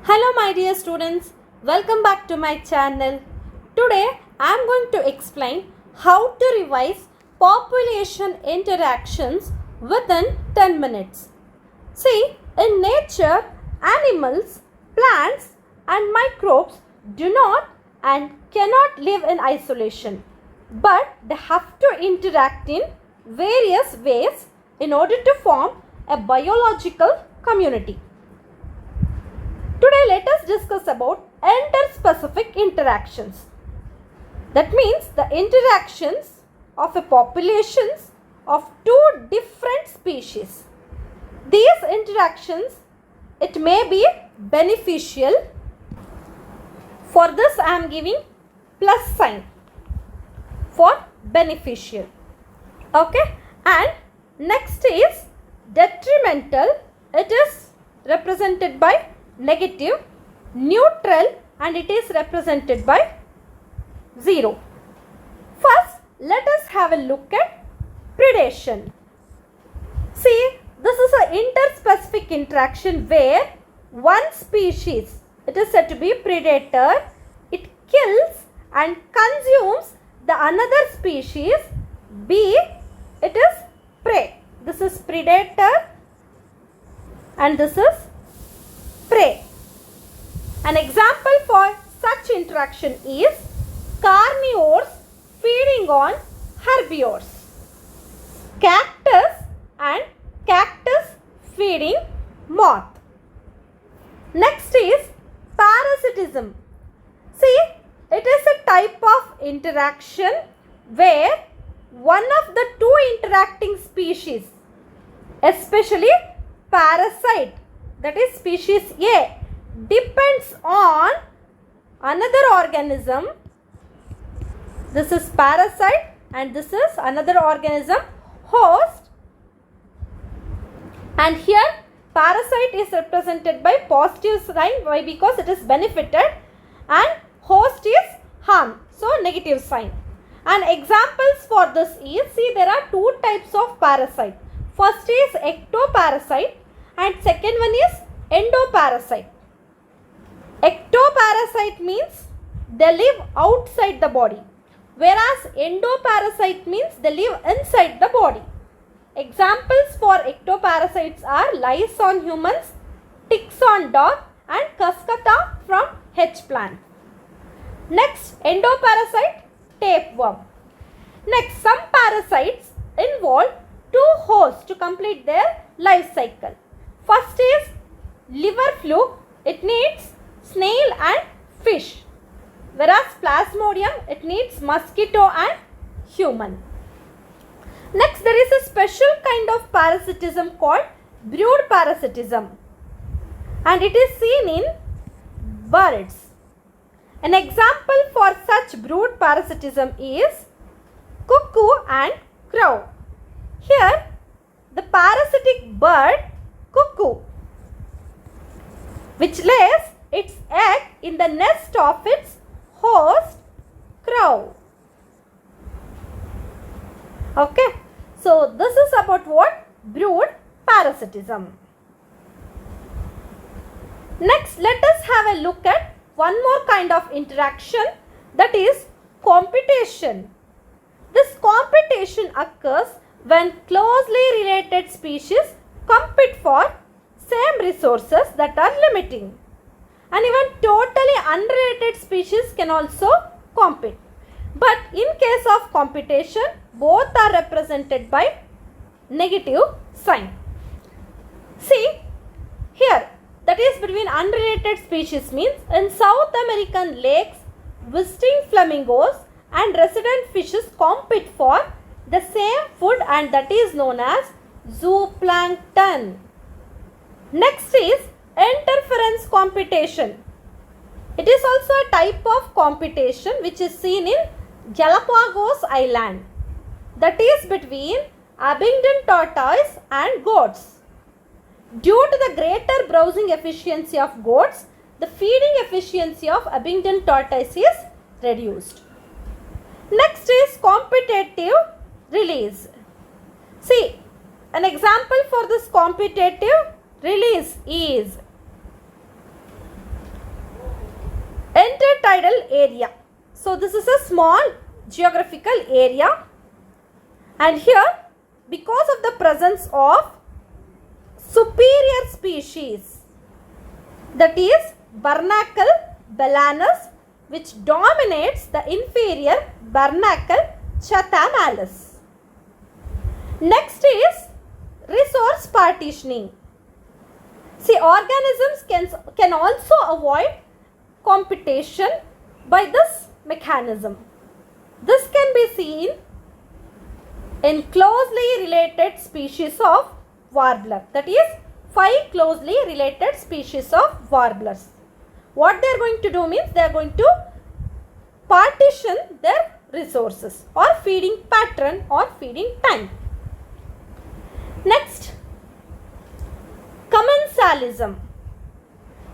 Hello my dear students, welcome back to my channel. Today I am going to explain how to revise population interactions within 10 minutes. See, in nature, animals, plants and microbes do not and cannot live in isolation, but they have to interact in various ways in order to form a biological community. Today let us discuss about interspecific interactions. That means the interactions of a populations of two different species. These interactions, it may be beneficial. For this I am giving plus sign for beneficial. Okay, and next is detrimental. It is represented by negative, neutral, and it is represented by 0. First, let us have a look at predation. See, this is an interspecific interaction where one species, it is said to be predator, it kills and consumes the another species, B, it is prey. This is predator and this is prey. An example for such interaction is carnivores feeding on herbivores, cactus and cactus feeding moth. Next is parasitism. See, it is a type of interaction where one of the two interacting species, especially parasite, that is species A, depends on another organism. This is parasite and this is another organism, host. And here parasite is represented by positive sign. Why? Because it is benefited, and host is harm. So negative sign. And examples for this is, see, there are two types of parasite. First is ectoparasite and second one is endoparasite. Ectoparasite means they live outside the body, whereas endoparasite means they live inside the body. Examples for ectoparasites are lice on humans, ticks on dog and cuscata from hedge plant. Next, endoparasite, tapeworm. Next, some parasites involve two hosts to complete their life cycle. First is liver fluke, it needs snail and fish, whereas plasmodium, it needs mosquito and human. Next, there is a special kind of parasitism called brewed parasitism, and it is seen in birds. An example for such brewed parasitism is cuckoo and crow. Here, the parasitic bird cuckoo, which lays its egg in the nest of its host crow. Okay, so this is about what? Brewed parasitism. Next, let us have a look at one more kind of interaction, that is competition. This competition occurs when closely related species compete for same resources that are limiting, and even totally unrelated species can also compete. But in case of competition, both are represented by negative sign. See, here, that is between unrelated species means in South American lakes, visiting flamingos and resident fishes compete for the same food, and that is known as zooplankton. Next is interference competition. It is also a type of competition which is seen in Galapagos Island, that is between Abingdon tortoise and goats. Due to the greater browsing efficiency of goats, the feeding efficiency of Abingdon tortoise is reduced. Next is competitive release. See, an example for this competitive release is Intertidal area. So this is a small geographical area, and here because of the presence of superior species, that is Barnacle belanus, which dominates the inferior Barnacle chathamalis. Next is resource partitioning. See, organisms can also avoid competition by this mechanism. This can be seen in closely related species of warbler, that is 5 closely related species of warblers. What they are going to do means they are going to partition their resources or feeding pattern or feeding time. Next, Commensalism.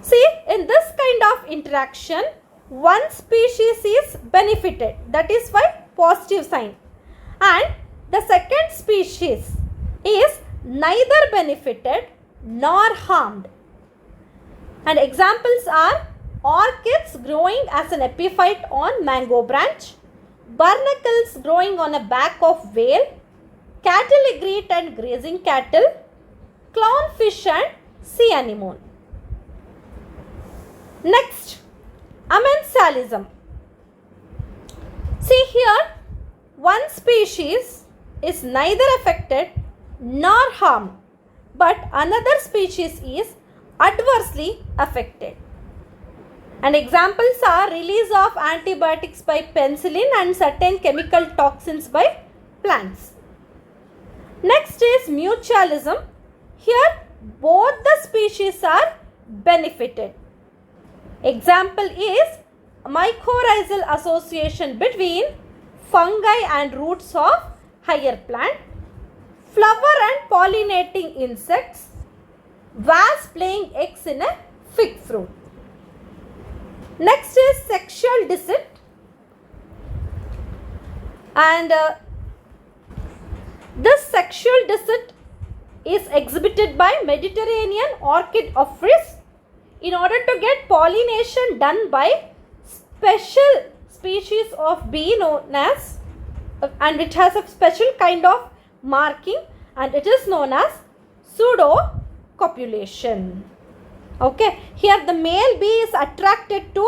See, in this kind of interaction, one species is benefited, that is why positive sign, and the second species is neither benefited nor harmed. And examples are orchids growing as an epiphyte on mango branch, barnacles growing on a back of whale, cattle aigreette and grazing cattle, clownfish and sea anemone. Next, Amensalism. See here, one species is neither affected nor harmed, but another species is adversely affected. And examples are release of antibiotics by penicillin and certain chemical toxins by plants. Next is mutualism. Here both the species are benefited. Example is mycorrhizal association between fungi and roots of higher plant, flower and pollinating insects, wasp laying eggs in a fig fruit. Next is sexual descent, and this sexual descent is exhibited by Mediterranean orchid ophrys in order to get pollination done by special species of bee known as, and which has a special kind of marking, and it is known as pseudo-copulation. Okay, here the male bee is attracted to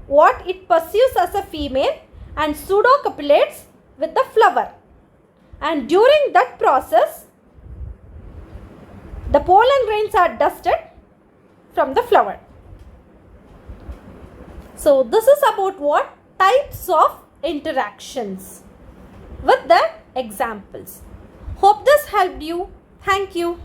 what it perceives as a female and pseudo-copulates with the flower, and during that process the pollen grains are dusted from the flower. So this is about what types of interactions with the examples. Hope this helped you. Thank you.